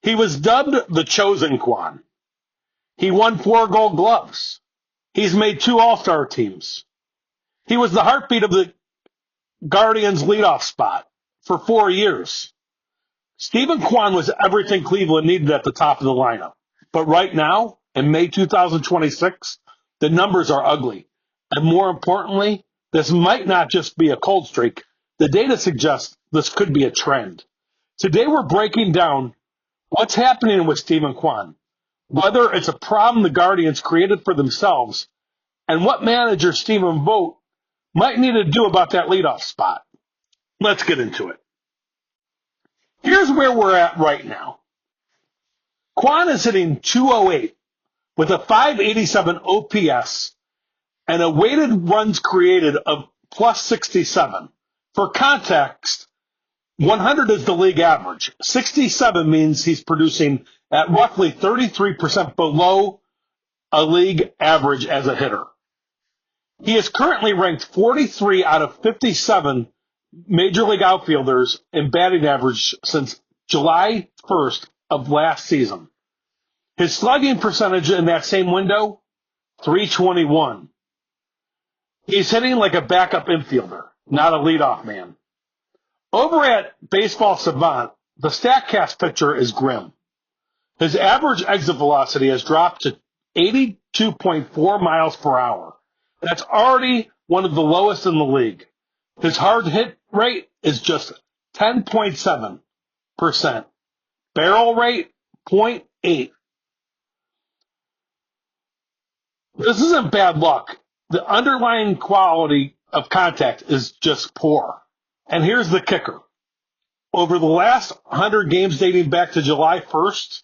He was dubbed the Chosen Kwan. He won 4 Gold Gloves. He's made 2 All-Star teams. He was the heartbeat of the Guardians' leadoff spot for 4 years. Stephen Kwan was everything Cleveland needed at the top of the lineup. But right now, in May 2026, the numbers are ugly. And more importantly, this might not just be a cold streak. The data suggests this could be a trend. Today we're breaking down what's happening with Stephen Kwan, whether it's a problem the Guardians created for themselves, and what manager Stephen Vogt might need to do about that leadoff spot. Let's get into it. Here's where we're at right now. Kwan is hitting .208 with a .587 OPS and a weighted runs created of plus 67. For context, 100 is the league average. 67 means he's producing at roughly 33% below a league average as a hitter. He is currently ranked 43 out of 57 Major League outfielders in batting average since July 1st of last season. His slugging percentage in that same window, .321. He's hitting like a backup infielder, not a leadoff man. Over at Baseball Savant, the Statcast picture is grim. His average exit velocity has dropped to 82.4 miles per hour. That's already one of the lowest in the league. His hard hit rate is just 10.7%. Barrel rate, 0.8. This isn't bad luck. The underlying quality of contact is just poor. And here's the kicker. Over the last 100 games dating back to July 1st,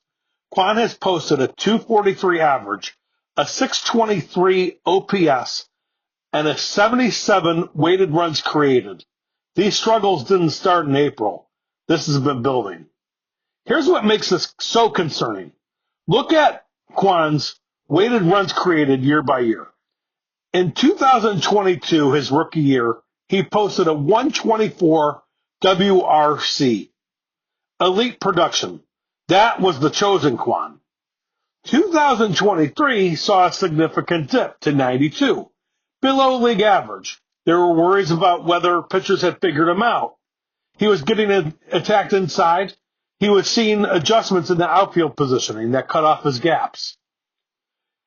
Kwan has posted a .243 average, a .623 OPS, and a 77 weighted runs created. These struggles didn't start in April. This has been building. Here's what makes this so concerning. Look at Kwan's weighted runs created year by year. In 2022, his rookie year, he posted a 124 WRC. Elite production. That was the Chosen Kwan. 2023 saw a significant dip to 92, below league average. There were worries about whether pitchers had figured him out. He was getting attacked inside. He was seeing adjustments in the outfield positioning that cut off his gaps.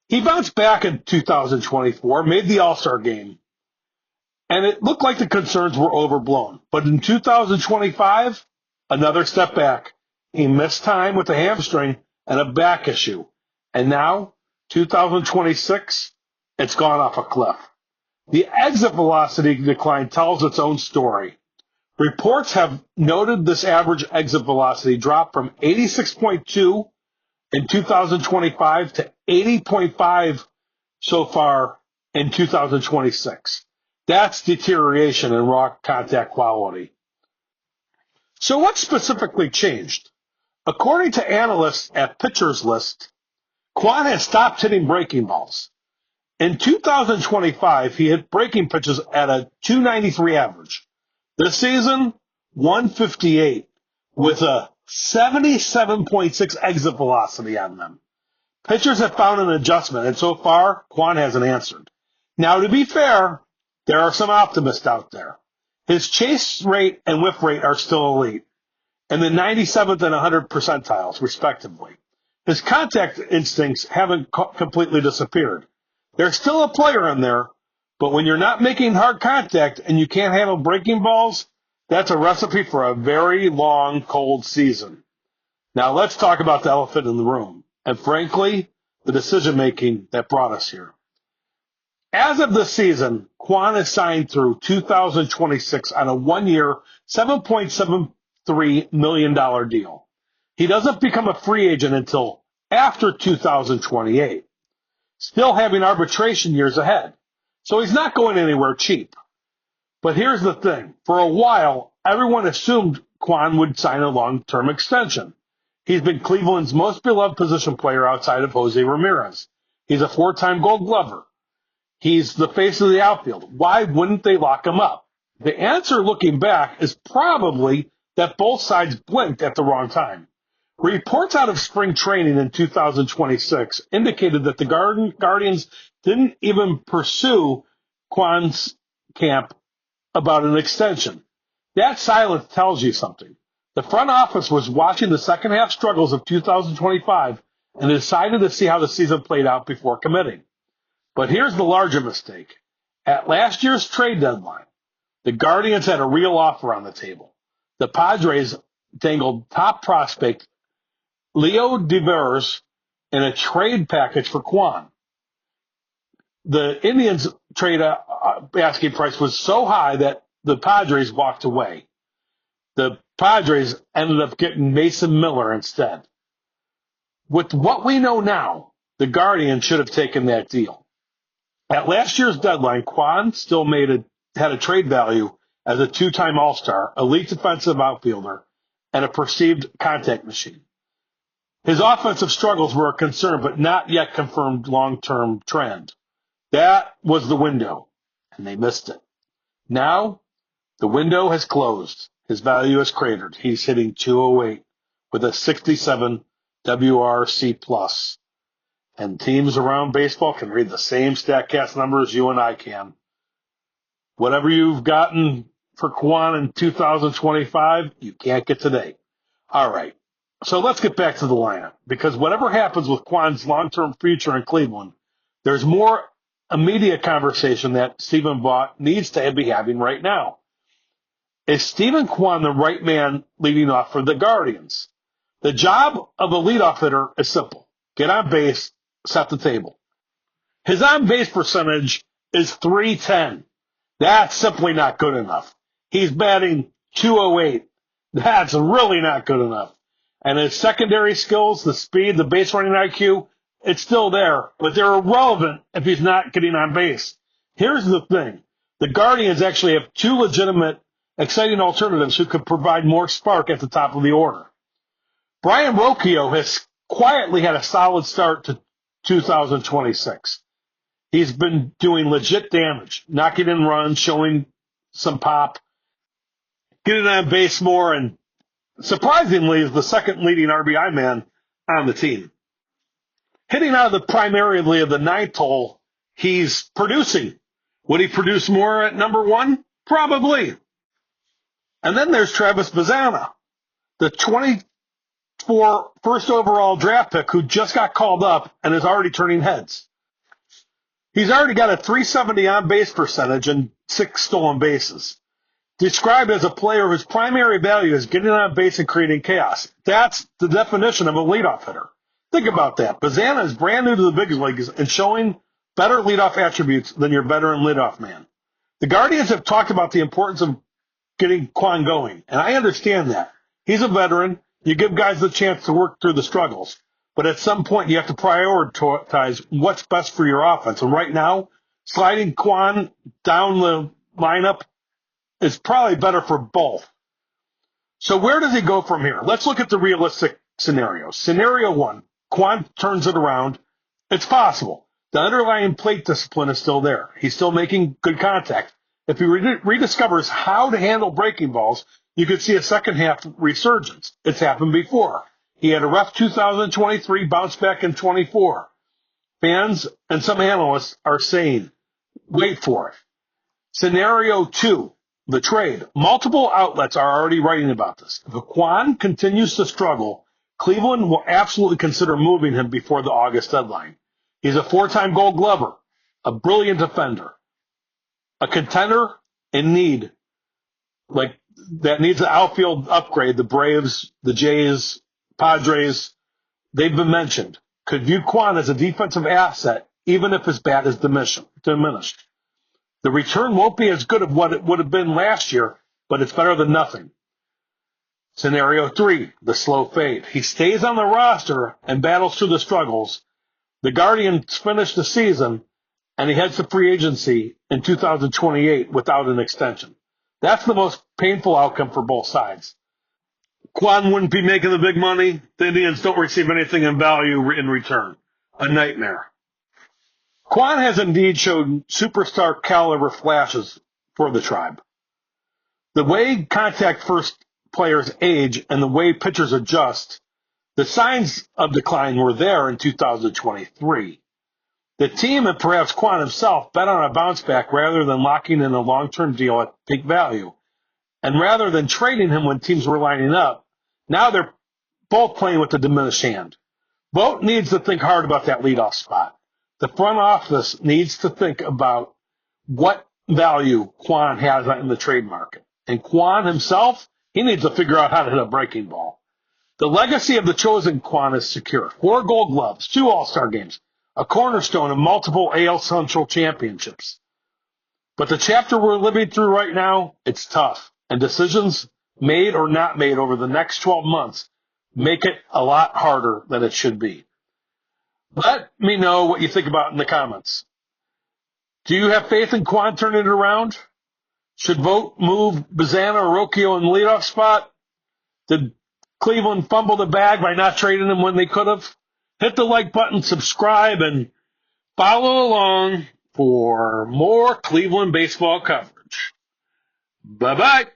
He bounced back in 2024, made the All-Star game, and it looked like the concerns were overblown. But in 2025, another step back. He missed time with a hamstring and a back issue. And now, 2026, it's gone off a cliff. The exit velocity decline tells its own story. Reports have noted this average exit velocity drop from 86.2 in 2025 to 80.5 so far in 2026. That's deterioration in raw contact quality. So what specifically changed? According to analysts at Pitchers List, Kwan has stopped hitting breaking balls. In 2025, he hit breaking pitches at a .293 average. This season, 158 with a 77.6 exit velocity on them. Pitchers have found an adjustment, and so far, Kwan hasn't answered. Now, to be fair, there are some optimists out there. His chase rate and whiff rate are still elite, in the 97th and 100th percentiles, respectively. His contact instincts haven't completely disappeared. There's still a player in there, but when you're not making hard contact and you can't handle breaking balls, that's a recipe for a very long, cold season. Now let's talk about the elephant in the room, and frankly, the decision-making that brought us here. As of this season, Kwan is signed through 2026 on a one-year, $7.73 million deal. He doesn't become a free agent until after 2028, still having arbitration years ahead. So he's not going anywhere cheap. But here's the thing. For a while, everyone assumed Kwan would sign a long-term extension. He's been Cleveland's most beloved position player outside of Jose Ramirez. He's a 4-time Gold Glover. He's the face of the outfield. Why wouldn't they lock him up? The answer, looking back, is probably that both sides blinked at the wrong time. Reports out of spring training in 2026 indicated that the Guardians didn't even pursue Kwan's camp about an extension. That silence tells you something. The front office was watching the second half struggles of 2025 and decided to see how the season played out before committing. But here's the larger mistake. At last year's trade deadline, the Guardians had a real offer on the table. The Padres dangled top prospect Leo De Vries in a trade package for Kwan. The Indians' trade asking price was so high that the Padres walked away. The Padres ended up getting Mason Miller instead. With what we know now, the Guardians should have taken that deal. At last year's deadline, Kwan still had a trade value as a two-time All-Star, elite defensive outfielder, and a perceived contact machine. His offensive struggles were a concern, but not yet confirmed long-term trend. That was the window, and they missed it. Now, the window has closed. His value has cratered. He's hitting 208 with a 67 WRC+. And teams around baseball can read the same Statcast numbers you and I can. Whatever you've gotten for Kwan in 2025, you can't get today. All right. So let's get back to the lineup, because whatever happens with Kwan's long-term future in Cleveland, there's more immediate conversation that Stephen Vogt needs to be having right now. Is Stephen Kwan the right man leading off for the Guardians? The job of a leadoff hitter is simple. Get on base, set the table. His on-base percentage is .310. That's simply not good enough. He's batting .208. That's really not good enough. And his secondary skills, the speed, the base running IQ, it's still there, but they're irrelevant if he's not getting on base. Here's the thing. The Guardians actually have two legitimate, exciting alternatives who could provide more spark at the top of the order. Brayan Rocchio has quietly had a solid start to 2026. He's been doing legit damage, knocking in runs, showing some pop, getting on base more, and surprisingly is the second leading RBI man on the team. Hitting out of the primarily of the ninth hole, he's producing. Would he produce more at number one? Probably. And then there's Travis Bazzana, the 24 first overall draft pick who just got called up and is already turning heads. He's already got a .370 on-base percentage and 6 stolen bases. Described as a player whose primary value is getting on base and creating chaos. That's the definition of a leadoff hitter. Think about that. Bazzana is brand new to the big leagues and showing better leadoff attributes than your veteran leadoff man. The Guardians have talked about the importance of getting Kwan going, and I understand that. He's a veteran. You give guys the chance to work through the struggles. But at some point, you have to prioritize what's best for your offense. And right now, sliding Kwan down the lineup is probably better for both. So where does he go from here? Let's look at the realistic scenarios. Scenario one, Kwan turns it around. It's possible. The underlying plate discipline is still there. He's still making good contact. If he rediscovers how to handle breaking balls, you could see a second half resurgence. It's happened before. He had a rough 2023, bounce back in 24. Fans and some analysts are saying, wait for it. Scenario two, the trade. Multiple outlets are already writing about this. If Kwan continues to struggle, Cleveland will absolutely consider moving him before the August deadline. He's a 4-time Gold Glover, a brilliant defender, a contender in need, like that needs an outfield upgrade. The Braves, the Jays, Padres, they've been mentioned, could view Kwan as a defensive asset, even if his bat is diminished. The return won't be as good as what it would have been last year, but it's better than nothing. Scenario three, the slow fade. He stays on the roster and battles through the struggles. The Guardians finish the season, and he heads to free agency in 2028 without an extension. That's the most painful outcome for both sides. Kwan wouldn't be making the big money. The Indians don't receive anything in value in return. A nightmare. Kwan has indeed shown superstar caliber flashes for the Tribe. The way contact first players age and the way pitchers adjust, The signs of decline were there in 2023. The team and perhaps Kwan himself bet on a bounce back rather than locking in a long-term deal at peak value. And rather than trading him when teams were lining up, now they're both playing with a diminished hand. Vogt needs to think hard about that leadoff spot. The front office needs to think about what value Kwan has in the trade market. And Kwan himself, he needs to figure out how to hit a breaking ball. The legacy of the Chosen Kwan is secure. 4 Gold Gloves, 2 All-Star games, a cornerstone of multiple AL Central championships. But the chapter we're living through right now, it's tough. And decisions made or not made over the next 12 months make it a lot harder than it should be. Let me know what you think about in the comments. Do you have faith in Kwan turning it around? Should Vogt move Bazzana or Rocchio in the leadoff spot? Did Cleveland fumble the bag by not trading him when they could have? Hit the like button, subscribe, and follow along for more Cleveland baseball coverage. Bye-bye.